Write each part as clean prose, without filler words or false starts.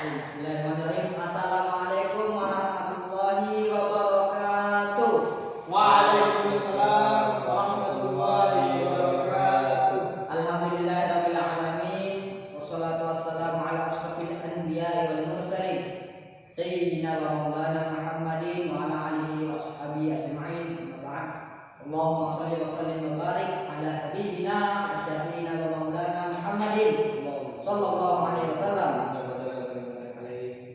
Bismillahirrahmanirrahim. Assalamualaikum warahmatullahi wabarakatuh. Waalaikumsalam warahmatullahi wabarakatuh. Alhamdulillahirabbil alamin. Wassalatu wassalamu ala asyrofil anbiya'i wal mursalin sayyidina wa maulana Muhammadin wa ala alihi wa sahbihi ajma'in. Amma ba'd. Allahumma shalli wa sallim wa barik ala habibina wa syafiina wa maulana Muhammadin sallallahu alaihi wasallam.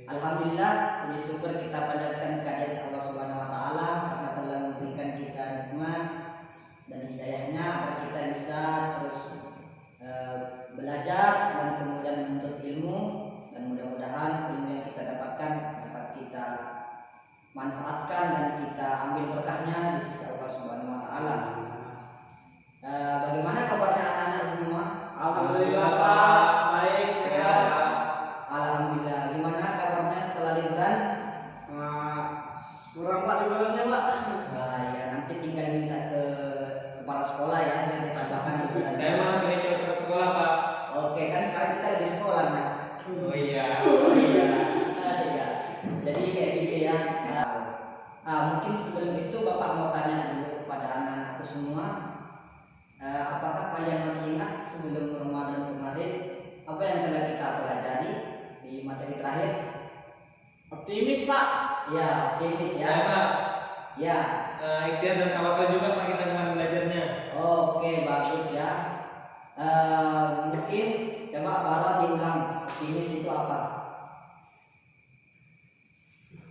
Alhamdulillah, puji syukur kita panjatkan kehadirat Allah Subhanahu wa taala karena telah memberikan kita nikmat dan hidayahnya agar kita bisa terus belajar dan kemudian menuntut ilmu, dan mudah-mudahan ilmu yang kita dapatkan dapat kita manfaatkan dan kita ambil berkahnya di sisi Allah Subhanahu wa taala. Bagaimana kabarnya anak-anak semua? Alhamdulillah Pak, baik sehat. Alhamdulillah. Gimana kabarnya setelah liburan? Kurang Pak liburannya Pak. Ya nanti tinggal minta ke kepala sekolah ya yang ditambahkan liburan. Saya malah pengen cepat sekolah Pak. Oke, kan sekarang kita lagi sekolah kan? Oh iya. Iya. Jadi kayak gitu ya. Mungkin sebelum itu Bapak mau tanya dulu kepada anak-anakku semua. Apakah kalian masih ingat sebelum Ramadan kemarin apa yang telah kita pelajari di materi terakhir? Optimis Pak. Ya, optimis ya. Ya Pak. Ya. Ikhtiar dan tawakal juga Pak kita kemarin belajarnya. Oke, bagus ya. Mungkin coba Bara diulang, optimis itu apa?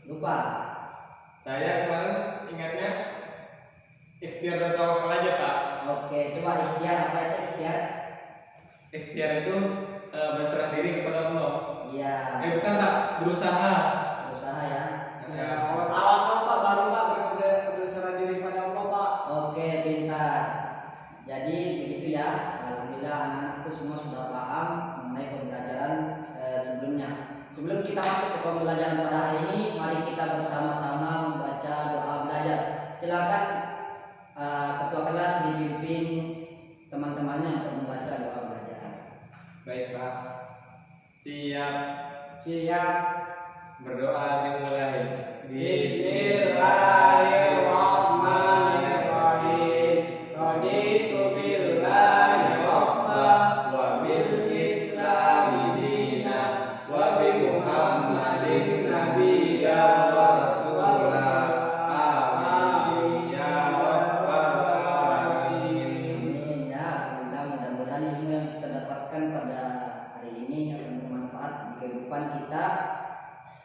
Lupa. Saya kemarin ingatnya ikhtiar dan tawakal aja Pak. Oke, coba ikhtiar, apa itu ikhtiar? Ikhtiar itu berserah diri kepada Allah. Iya. Bukan Pak, berusaha. Berusaha ya. Kalau tawakal Pak baru Pak berserah diri kepada Allah Pak. Oke, pintar. Jadi begitu ya. Alhamdulillah anak-anakku semua sudah paham mengenai pembelajaran sebelumnya. Sebelum kita masuk ke pembelajaran pada hari ini, mari kita bersama-sama membaca doa belajar. Silakan ketua kelas dipimpin teman-temannya untuk membaca doa belajar. Baik Pak. Siap. Siap. Berdoa dimulai. Bismillahirrahmanirrahim. Raditu billahi rabba wa bil islami dina wa bi Muhammadin nabiyya wa rasula. Amin ya rabbal alamin. Amin ya. Mudah-mudahan ilmu yang kita dapatkan pada hari ini akan bermanfaat di kehidupan kita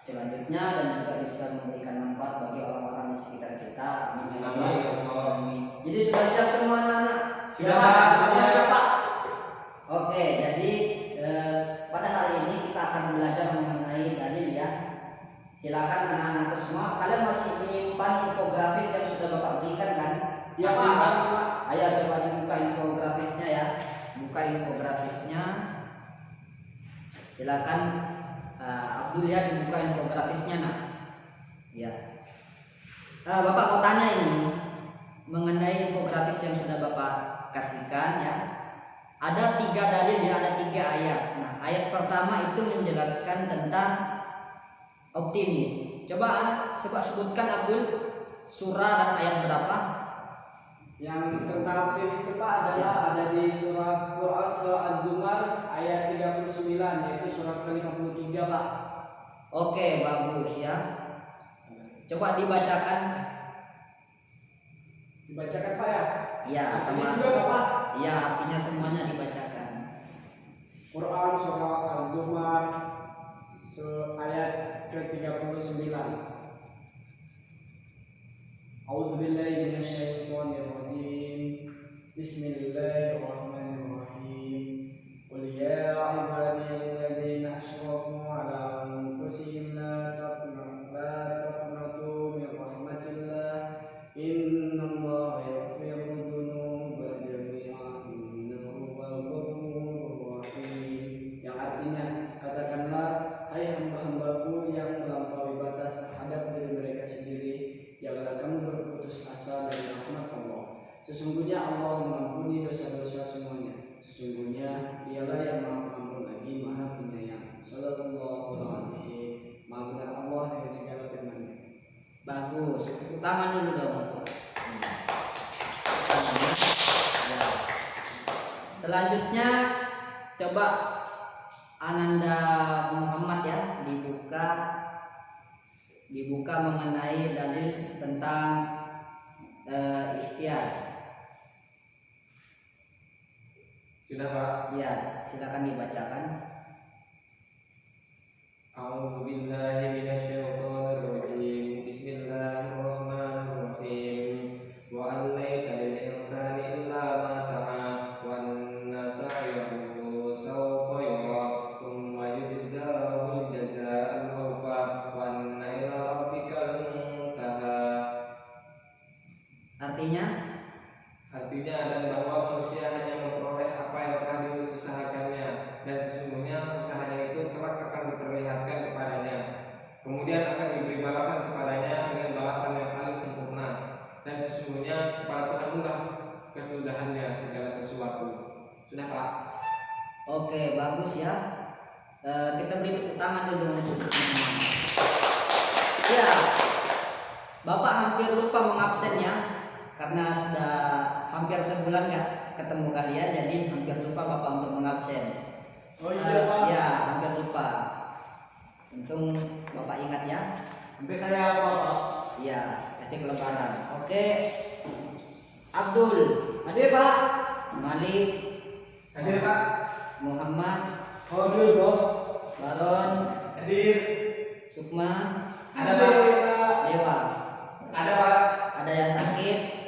selanjutnya dan juga bisa memberikan manfaat bagi orang-orang di sekitar kita. Amin ya Amin. rabbal alamin. Jadi sudah siap semua anak-anak? Sudah Pak, sudah siap Pak. Oke, jadi pada hari ini kita akan belajar mengenai dalil ya. Silakan anak-anakku semua, kalian masih menyimpan infografis yang sudah Bapak berikan kan? Ya Masih, Pak, Pak? masih, Pak. Ayo coba dibuka infografisnya ya. Buka infografisnya. Silakan Abdul ya, dibuka infografisnya nak. Ya. Bapak mau tanya ini mengenai infografis yang sudah Bapak kasihkan ya. Ada 3 dalil ya, ada 3 ayat. Nah, ayat pertama itu menjelaskan tentang optimis. Coba sebutkan Abdul surah dan ayat berapa? Yang tentang optimis itu Pak adalah ada di surah Quran surah Az-Zumar ayat 39, yaitu surah ke-53 Pak. Oke, bagus ya. Coba dibacakan. Dibacakan Pak ya. Ya, Ini sama. juga Pak. Ya, artinya semuanya dibacakan. Quran surah Az-Zumar ayat ke-39. A'udzubillahi minasyaitonirrajim. Bismillahirrahmanirrahim. Qul ya ibadiyalladzina asrafu ala anfusihim la taqnatu min rahmatillah. Innallaha yaghfiru dzunuba jami'an innahu huwal ghafurur rahim. Yang artinya, katakanlah hai hamba-hambaku yang melampaui batas terhadap diri mereka sendiri, janganlah kamu berputus asa dari rahmat Allah. Sesungguhnya Allah mengampuni dosa-dosa Coba Ananda Muhammad ya dibuka mengenai dalil tentang ikhtiar. Sudah Pak? Ya, silakan dibacakan. A'udzu billahi minasyaitonir rajim. Bismillahirrahmanirrahim. Wa an laysa lil insani illa ma sa'a wa anna sa'yahu sawfa yura tsumma yujzahul jazaa'al awfa wa anna ila rabbikal muntaha. Artinya Dan bahwa manusia hanya memperoleh apa yang telah diusahakannya, dan sesungguhnya usahanya itu kelak akan diperlihatkan kepadanya, kemudian akan diberi balasan kepadanya dengan balasan yang paling sempurna, dan sesungguhnya kepada Tuhan lah kesudahannya segala sesuatu. Sudah Pak? oke, bagus ya. Kita beri tepuk tangan dulu untuk teman-teman. Ya, Bapak hampir lupa mengabsennya karena sudah hampir sebulan ya ketemu kalian, jadi hampir lupa Bapak untuk mengabsen. Oh iya Pak. Ya, hampir lupa. Untung Bapak ingat ya. Hampir saya apa Pak? Iya, kasih kelebaran. Oke. Abdul, Hadir Pak. Malik, Hadir Pak. Muhammad, Hadir Bro. Baron, Hadir. Sukma, Ada Pak? Dewa. Ada Pak? Ada yang sakit?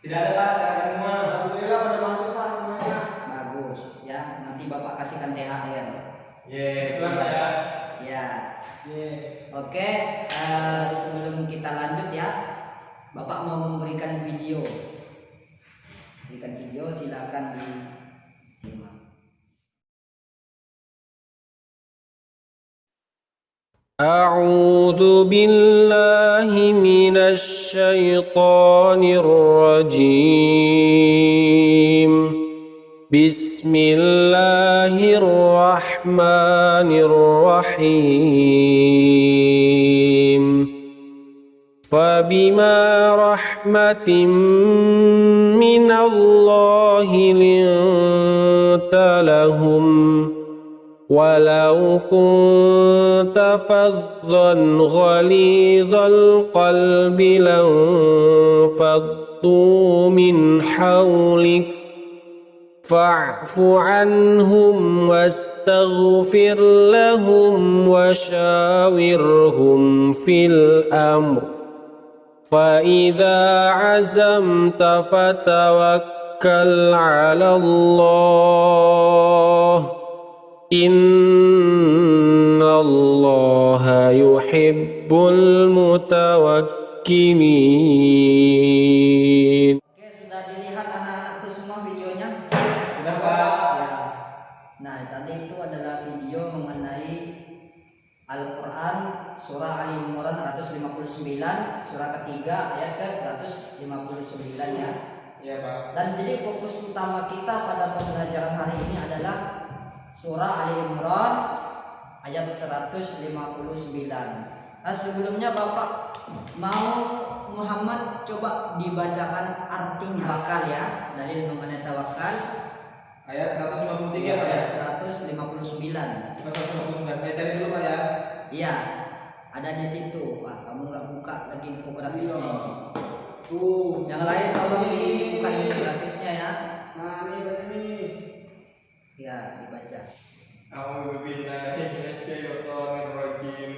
Tidak ada Pak, sehat semua. Alhamdulillah pada masuk Pak semuanya. Bagus ya. Nanti Bapak kasihkan THR. Betul Pak ya. Ya. Ye. Oke, sebelum kita lanjut ya, Bapak mau memberikan video. Berikan video, silakan disimak. أعوذ بالله من الشيطان الرجيم بسم الله الرحمن الرحيم فبما رحمة من الله لنت لهم ولو كنت فظا غليظ القلب لانفضوا من حولك فاعف عنهم واستغفر لهم وشاورهم في الأمر فإذا عزمت فتوكل على الله إن الله يحب المتوكلين. Oke, sudah dilihat anak-anakku semua videonya? Sudah Pak. Ya. Nah, tadi itu adalah video mengenai Al-Quran surah Ali Imran 159, surah ketiga ayat ke 159 ya. Iya Pak. Dan jadi fokus utama kita pada pembelajaran hari ini adalah surah Ali Imran ayat 159. Nah, sebelumnya Bapak mau Muhammad coba dibacakan artinya tawakal ya, dalil mengenai tawakal. Ayat 153 Iya, Pak ya. ayat 159. 159. Saya cari dulu Pak ya. Iya, ada di situ. Pak, kamu nggak buka lagi infografisnya ini. Tuh. Yang lain tolong dibuka infografisnya ya. Nah ini baca ini. Ya, dibaca. A'udzu billahi minasyaitonir rajim.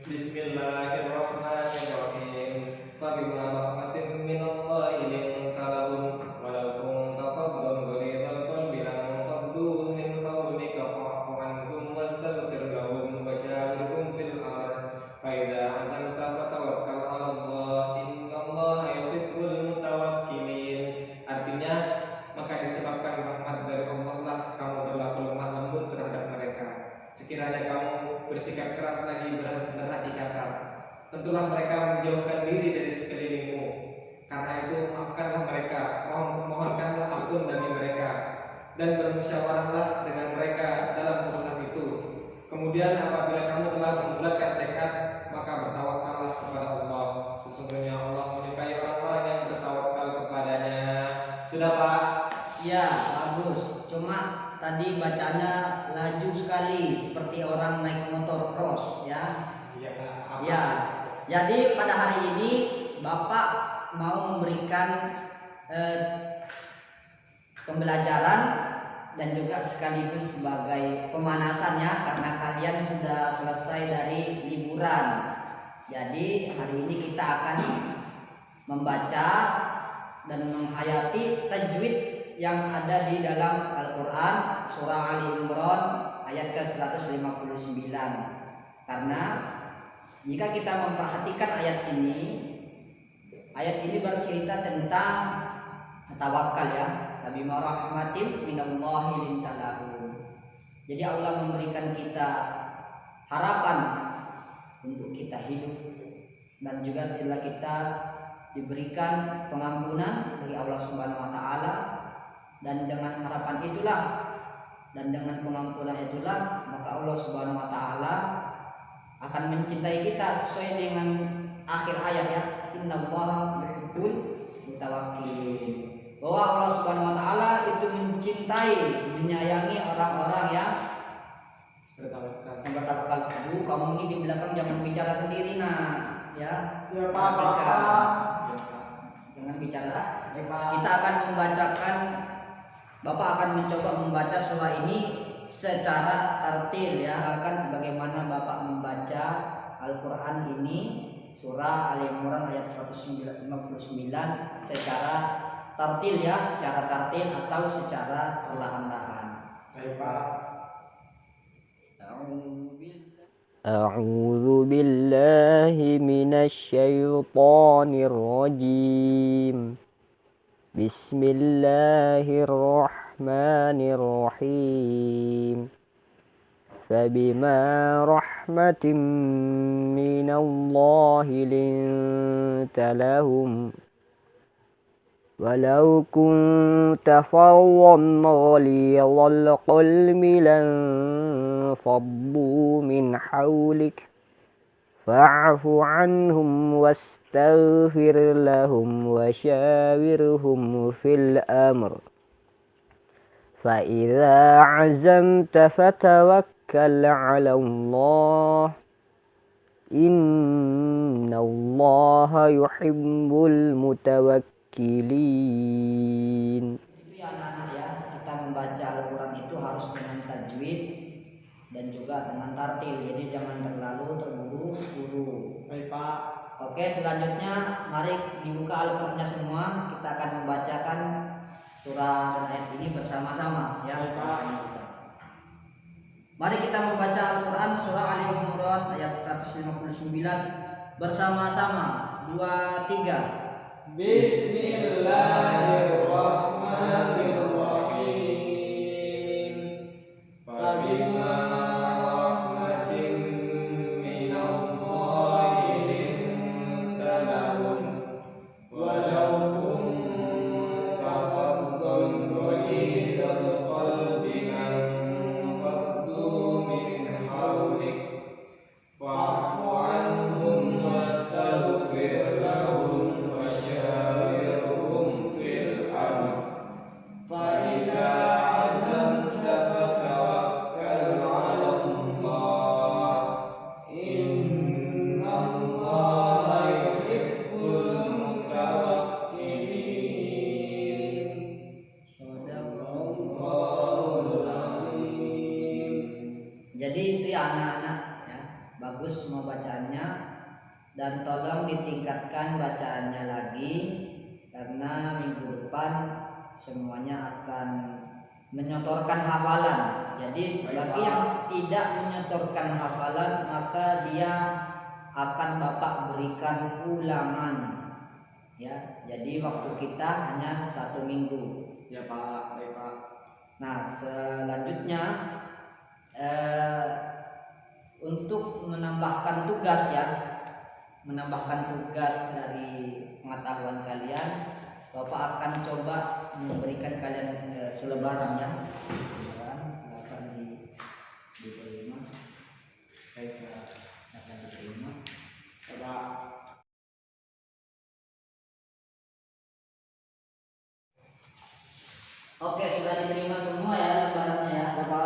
Bismillahirrahmanirrahim. Fabima rahmatin minallahi linta lahum walau kunta faddan ghalidhal qalbi lanfaddu min hawlika fa'fu anhum wastaghfir lahum wa shawirhum fil amr fa idza azamta fatawakkal 'ala Allah innallaha yuhibbul mutawakkilin. Artinya, maka disebabkan rahmat dari Allah lah kamu berlaku lemah lembut terhadap mereka. Sekiranya kamu bersikap keras lagi berhati kasar, tentulah mereka menjauhkan diri dari sekelilingmu. Karena itu maafkanlah mereka, mohonkanlah ampun bagi mereka, dan bermusyawarahlah dengan mereka dalam urusan itu. Kemudian apabila kamu telah membulatkan tekad, maka bertawakallah kepada Allah. Sesungguhnya Allah menyukai orang-orang yang bertawakal kepadanya. Sudah Pak? Ya, bagus. Cuma tadi bacaannya laju sekali seperti orang naik motor cross ya. Iya Pak. Ya. Jadi pada hari ini Bapak mau memberikan pembelajaran dan juga sekaligus sebagai pemanasan ya, karena kalian sudah selesai dari liburan. Jadi hari ini kita akan membaca dan menghayati tajwid yang ada di dalam Al-Quran surah Ali Imran ayat ke-159. Karena jika kita memperhatikan ayat ini bercerita tentang tawakal ya, bima rahmatin minallahi lintalahu. Jadi Allah memberikan kita harapan untuk kita hidup, dan juga bila kita diberikan pengampunan dari Allah Subhanahu wa taala, dan dengan harapan itulah dan dengan pengampunan itulah maka Allah Subhanahu wa taala akan mencintai kita sesuai dengan akhir ayat ya, innallaha yuhibbul mutawakkilin. Bahwa Allah Subhanahu wa taala itu mencintai, menyayangi orang-orang yang bertawakal. Kamu ini di belakang jangan bicara sendiri ya. Ya Pak. Jangan bicara. Kita akan membacakan, Bapak akan mencoba membaca surah ini secara tartil ya. Akan bagaimana Bapak membaca Al-Quran ini surah Ali Imran ayat 159 secara tartil ya, secara tartil atau secara perlahan-lahan. Baik Pak. أعوذ بالله من الشيطان الرجيم بسم الله الرحمن الرحيم فبما رحمة من الله لنت لهم ولو كنت فظا غليظ القلب لانفضوا من حولك فاعف عنهم واستغفر لهم وشاورهم في الأمر فإذا عزمت فتوكل على الله إن الله يحب المتوكلين. Itu ya anak-anak ya, kita membaca Al-Quran itu harus dengan tajwid dan juga dengan tartil, jadi jangan terlalu terburu-buru. Baik Pak. Oke, selanjutnya mari dibuka Al-Qurannya semua. Kita akan membacakan surah dan ayat ini bersama-sama ya. Mari kita membaca Al-Quran surah Ali Imran ayat 159 bersama-sama. 2, 3. Bismillahirrahmanirrahim. Fabima rahmatin minallahi linta lahum walau kunta faddan ghalidhal qalbi lanfaddu min hawlik fa'fu anhum wastaghfir lahum wa syawirhum fil amr fa idza azamta fatawakkal 'ala Allah innallaha yuhibbul mutawakkilin. Shadaqallahul azim. Jadi itu ya anak-anak ya, bagus semua bacaannya, dan tolong ditingkatkan bacaannya lagi karena minggu depan semuanya akan menyotorkan hafalan. Jadi bagi yang tidak menyotorkan hafalan maka dia akan Bapak berikan ulangan ya. Jadi waktu kita hanya 1 minggu. Ya Pak. Baik Pak. Nah selanjutnya untuk menambahkan tugas ya, menambahkan tugas dari pengetahuan kalian, Bapak akan coba memberikan kalian selebaran ya. Akan diterima. Baik, akan diterima. Pak. Oke, sudah diterima semua ya lembarannya ya. Ya Pak.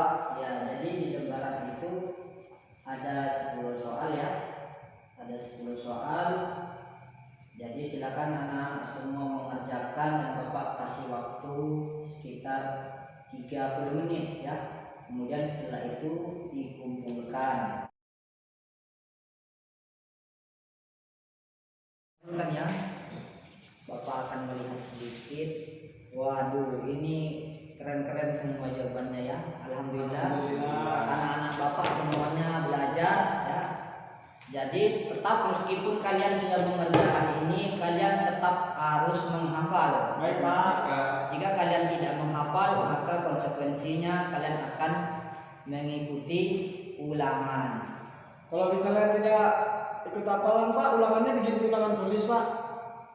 semua jawabannya ya. Alhamdulillah. Alhamdulillah. Anak-anak Bapak semuanya belajar ya. Jadi tetap meskipun kalian sudah mengerjakan ini, kalian tetap harus menghafal. Baik Pak. Jika kalian tidak menghafal, maka konsekuensinya kalian akan mengikuti ulangan. Kalau misalnya tidak ikut hafalan Pak, ulangannya diganti ulangan tulis Pak.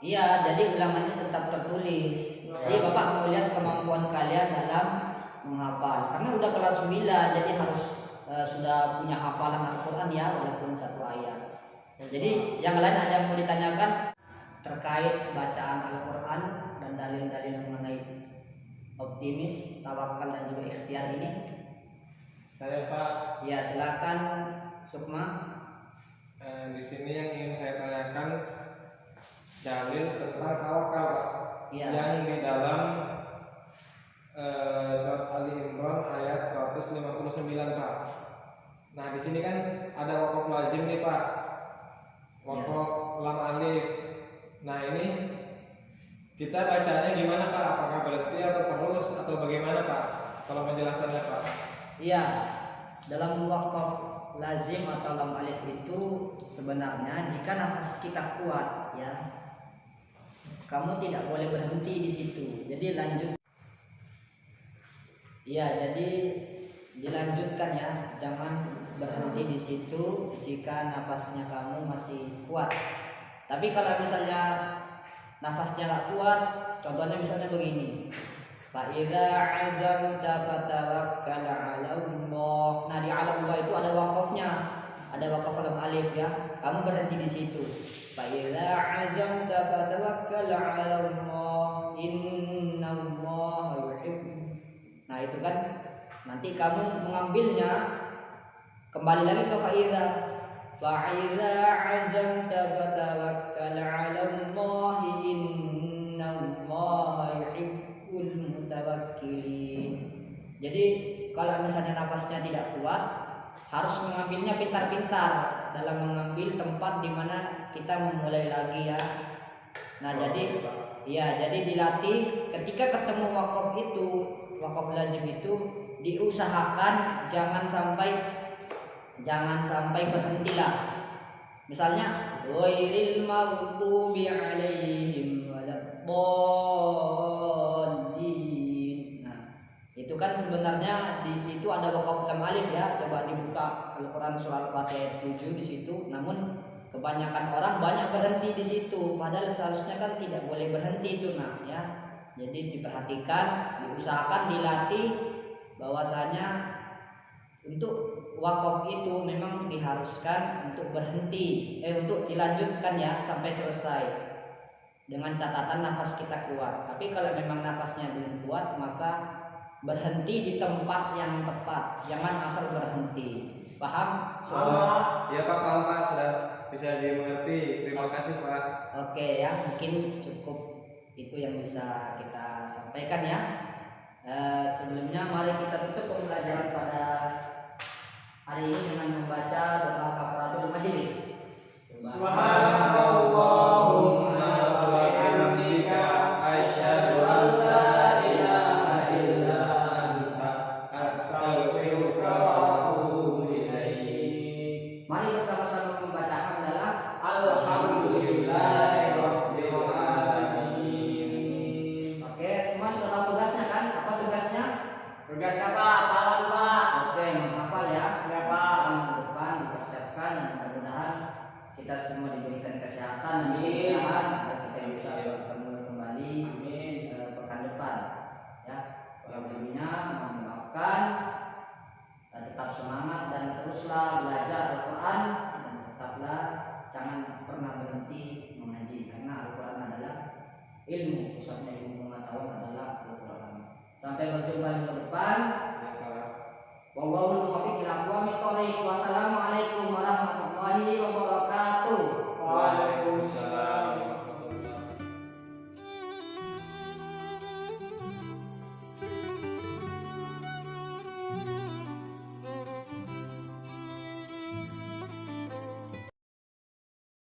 Iya, jadi ulangannya tetap tertulis. Jadi Bapak mau lihat kemampuan kalian dalam menghafal. Karena udah kelas 9, jadi harus sudah punya hafalan Al-Quran ya, walaupun satu ayat. Jadi yang lain ada yang mau ditanyakan terkait bacaan Al-Quran dan dalil-dalil mengenai optimis, tawakal dan juga ikhtiar ini? Saya Pak, Ya silakan Sukma. di sini yang ingin saya tanyakan dalil tentang tawakal Pak, Ya. yang di dalam surat Ali Imran ayat 159 Pak. Nah di sini kan ada wakaf lazim nih Pak, wakaf lam alif. Nah ini kita bacanya gimana Pak? Apakah berhenti atau terus atau bagaimana Pak? Kalau penjelasannya Pak. Iya, dalam wakaf lazim atau lam alif itu sebenarnya jika nafas kita kuat ya, kamu tidak boleh berhenti di situ. Jadi lanjut. Iya, jadi dilanjutkan ya, jangan berhenti di situ jika nafasnya kamu masih kuat. Tapi kalau misalnya nafasnya nggak kuat, contohnya misalnya begini. Fa'idza azamta fatawakkal 'ala Allah. Nah, di 'ala Allah itu ada wakafnya, ada wakaf lam alif ya. Kamu berhenti di situ. Fa'idza azamta fatawakkal 'ala Allah. Innallaha yuhibbu. Nah, itu kan nanti kamu mengambilnya kembali lagi ke fa'idza. Fa'idza azamta fatawakkal 'ala Allah. Innallaha yuhibbul mutawakkilin. Jadi kalau misalnya nafasnya tidak kuat, harus mengambilnya pintar-pintar dalam mengambil tempat di mana kita memulai lagi ya. Nah, jadi dilatih ketika ketemu wakaf itu, wakaf lazim itu diusahakan jangan sampai berhentilah. Misalnya ghairil maghdubi 'alaihim waladdallin. Nah, itu kan sebenarnya di situ ada wakaf lam alif ya. Coba dibuka Al-Qur'an surah Al-Fatihah 7 di situ. Namun kebanyakan orang banyak berhenti di situ, padahal seharusnya kan tidak boleh berhenti itu nah ya. Jadi diperhatikan, diusahakan, dilatih bahwasanya untuk wakaf itu memang diharuskan untuk berhenti, untuk dilanjutkan ya sampai selesai dengan catatan nafas kita kuat. Tapi kalau memang nafasnya belum kuat, maka berhenti di tempat yang tepat, jangan asal berhenti. Paham? Ya Pak, paham Pak, sudah bisa dimengerti. Terima kasih Pak. Oke ya, mungkin cukup itu yang bisa kita sampaikan ya. Sebelumnya mari kita tutup pembelajaran pada hari ini